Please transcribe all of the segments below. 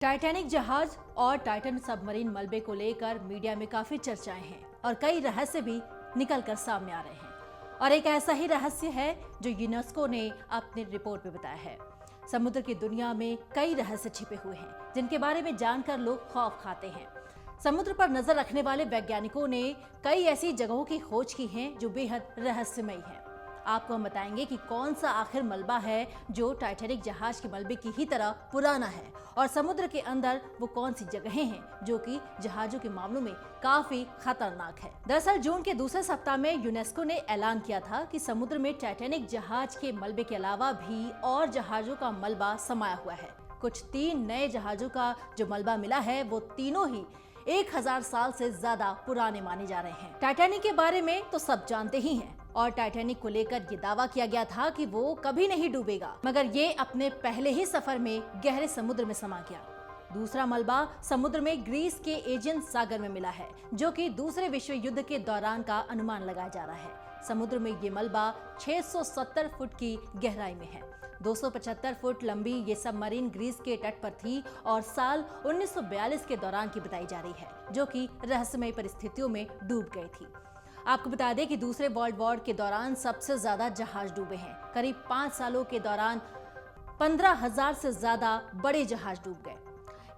Titanic जहाज और Titan submarine मलबे को लेकर मीडिया में काफी चर्चाएं हैं और कई रहस्य भी निकलकर सामने आ रहे हैं। और एक ऐसा ही रहस्य है जो यूनेस्को ने अपनी रिपोर्ट में बताया है। समुद्र की दुनिया में कई रहस्य छिपे हुए हैं जिनके बारे में जानकर लोग खौफ खाते हैं। समुद्र पर नजर रखने वाले वैज्ञानिकों ने कई ऐसी जगहों की खोज की है जो बेहद रहस्यमयी है। आपको हम बताएंगे कि कौन सा आखिर मलबा है जो टाइटैनिक जहाज के मलबे की ही तरह पुराना है और समुद्र के अंदर वो कौन सी जगहें हैं जो कि जहाजों के मामलों में काफी खतरनाक है। दरअसल जून के दूसरे सप्ताह में यूनेस्को ने ऐलान किया था कि समुद्र में टाइटैनिक जहाज के मलबे के अलावा भी और जहाजों का मलबा समाया हुआ है। कुछ 3 नए जहाजों का जो मलबा मिला है वो तीनों ही 1000 साल से ज्यादा पुराने माने जा रहे हैं। टाइटैनिक के बारे में तो सब जानते ही हैं और टाइटैनिक को लेकर ये दावा किया गया था कि वो कभी नहीं डूबेगा, मगर ये अपने पहले ही सफर में गहरे समुद्र में समा गया। दूसरा मलबा समुद्र में ग्रीस के एजियन सागर में मिला है जो कि दूसरे विश्व युद्ध के दौरान का अनुमान लगाया जा रहा है। समुद्र में ये मलबा 670 फुट की गहराई में है। 275 फुट लंबी ये सबमरीन ग्रीस के तट पर थी और साल 1942 के दौरान की बताई जा रही है, जो कि रहस्यमय परिस्थितियों में डूब गई थी। आपको बता दें कि दूसरे वर्ल्ड वॉर के दौरान सबसे ज्यादा जहाज डूबे हैं। करीब 5 सालों के दौरान 15,000 से ज्यादा बड़े जहाज डूब गए।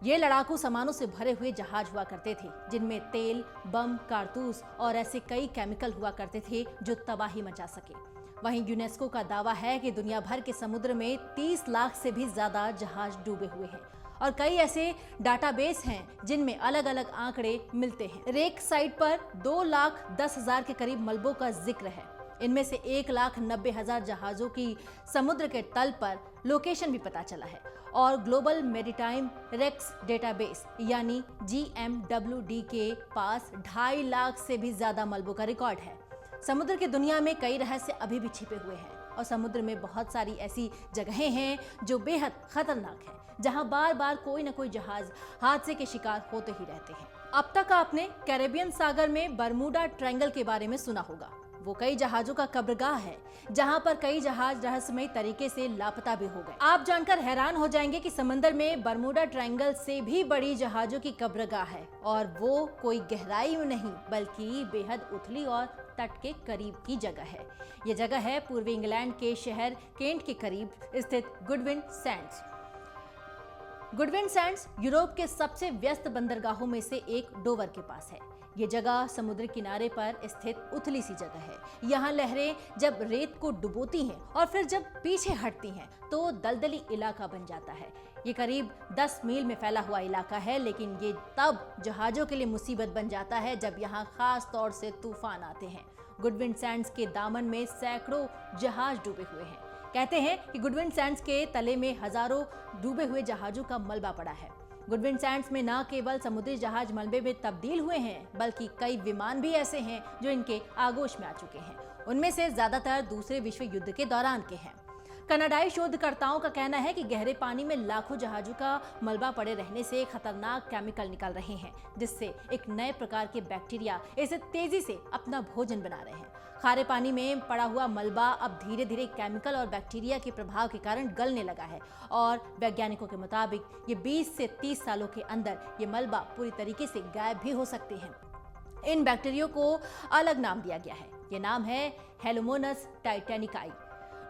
ये लड़ाकू सामानों से भरे हुए जहाज हुआ करते थे जिनमें तेल, बम, कारतूस और ऐसे कई केमिकल हुआ करते थे जो तबाही मचा सके। वहीं यूनेस्को का दावा है कि दुनिया भर के समुद्र में 30 लाख से भी ज्यादा जहाज डूबे हुए हैं और कई ऐसे डाटाबेस हैं जिनमें अलग अलग आंकड़े मिलते हैं। रेक साइट पर 2,10,000 के करीब मलबों का जिक्र है। इनमें से 1,90,000 जहाजों की समुद्र के तल पर लोकेशन भी पता चला है और ग्लोबल मैरीटाइम रेक्स डेटाबेस यानी GMWD के पास 2.5 लाख से भी ज्यादा मलबों का रिकॉर्ड है। समुद्र की दुनिया में कई रहस्य अभी भी छिपे हुए हैं और समुद्र में बहुत सारी ऐसी जगहें हैं जो बेहद खतरनाक हैं, जहां बार बार कोई न कोई जहाज हादसे के शिकार होते ही रहते हैं। अब तक आपने कैरेबियन सागर में बरमूडा ट्रायंगल के बारे में सुना होगा। वो कई जहाजों का कब्रगाह है जहां पर कई जहाज रहस्यमय तरीके से लापता भी हो गए। आप जानकर हैरान हो जाएंगे कि समंदर में बरमूडा ट्रायंगल से भी बड़ी जहाजों की कब्रगाह है और वो कोई गहराई में नहीं बल्कि बेहद उथली और तट के करीब की जगह है। ये जगह है पूर्वी इंग्लैंड के शहर केंट के करीब स्थित Goodwin Sands. Goodwin Sands Europe के सबसे व्यस्त बंदरगाहों में से एक डोवर के पास है। ये जगह समुद्र किनारे पर स्थित उथली सी जगह है। यहाँ लहरें जब रेत को डुबोती हैं और फिर जब पीछे हटती हैं तो दलदली इलाका बन जाता है। ये करीब 10 मील में फैला हुआ इलाका है, लेकिन ये तब जहाजों के लिए मुसीबत बन जाता है जब यहाँ खास तौर से तूफान आते हैं। गुडविन सैंड्स के दामन में सैकड़ों जहाज डूबे हुए हैं। कहते हैं कि गुडविन सैंड्स के तले में हजारों डूबे हुए जहाजों का मलबा पड़ा है। गुडविन सैंड्स में न केवल समुद्री जहाज मलबे में तब्दील हुए हैं बल्कि कई विमान भी ऐसे हैं जो इनके आगोश में आ चुके हैं। उनमें से ज्यादातर दूसरे विश्व युद्ध के दौरान के हैं। कनाडाई शोधकर्ताओं का कहना है कि गहरे पानी में लाखों जहाजों का मलबा पड़े रहने से खतरनाक केमिकल निकल रहे हैं जिससे एक नए प्रकार के बैक्टीरिया इसे तेजी से अपना भोजन बना रहे हैं। खारे पानी में पड़ा हुआ मलबा अब धीरे धीरे केमिकल और बैक्टीरिया के प्रभाव के कारण गलने लगा है और वैज्ञानिकों के मुताबिक ये 20 से 30 सालों के अंदर ये मलबा पूरी तरीके से गायब भी हो सकते हैं। इन बैक्टीरिया को अलग नाम दिया गया है। ये नाम है हेलोमोनस टाइटैनिकाई।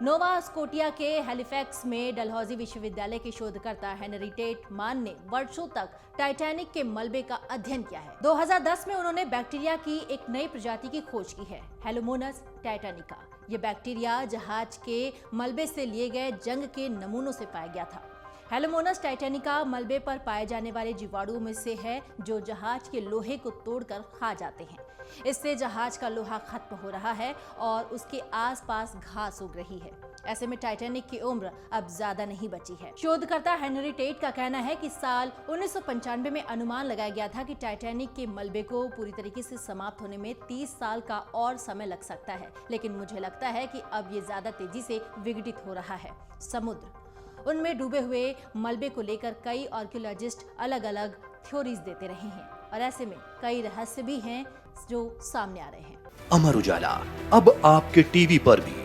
नोवा स्कोटिया के हैलिफैक्स में डलहौजी विश्वविद्यालय के शोधकर्ता हेनरी टेट मान ने वर्षों तक टाइटैनिक के मलबे का अध्ययन किया है। 2010 में उन्होंने बैक्टीरिया की एक नई प्रजाति की खोज की है, हेलोमोनस टाइटैनिका। ये बैक्टीरिया जहाज के मलबे से लिए गए जंग के नमूनों से पाया गया था। हेलोमोनस टाइटैनिका मलबे पर पाए जाने वाले जीवाणुओं में से है जो जहाज के लोहे को तोड़कर खा जाते हैं। इससे जहाज का लोहा खत्म हो रहा है और उसके आसपास घास उग रही है। ऐसे में टाइटैनिक की उम्र अब ज्यादा नहीं बची है। शोधकर्ता हेनरी टेट का कहना है कि साल 1995 में अनुमान लगाया गया था कि टाइटैनिक के मलबे को पूरी तरीके से समाप्त होने में 30 साल का और समय लग सकता है, लेकिन मुझे लगता है कि अब ये ज्यादा तेजी से विघटित हो रहा है। समुद्र उनमें डूबे हुए मलबे को लेकर कई आर्कियोलॉजिस्ट अलग अलग थ्योरीज देते रहे हैं और ऐसे में कई रहस्य भी हैं जो सामने आ रहे हैं। अमर उजाला अब आपके टीवी पर भी।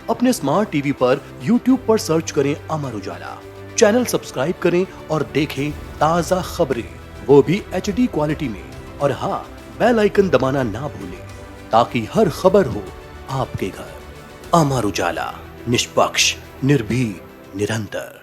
अपने स्मार्ट टीवी पर YouTube पर सर्च करें अमर उजाला। चैनल सब्सक्राइब करें और देखें ताजा खबरें, वो भी HD क्वालिटी में। और हाँ, बेल आइकन दबाना ना भूलें ताकि हर खबर हो आपके घर। अमर उजाला, निष्पक्ष, निर्भीक, निरंतर।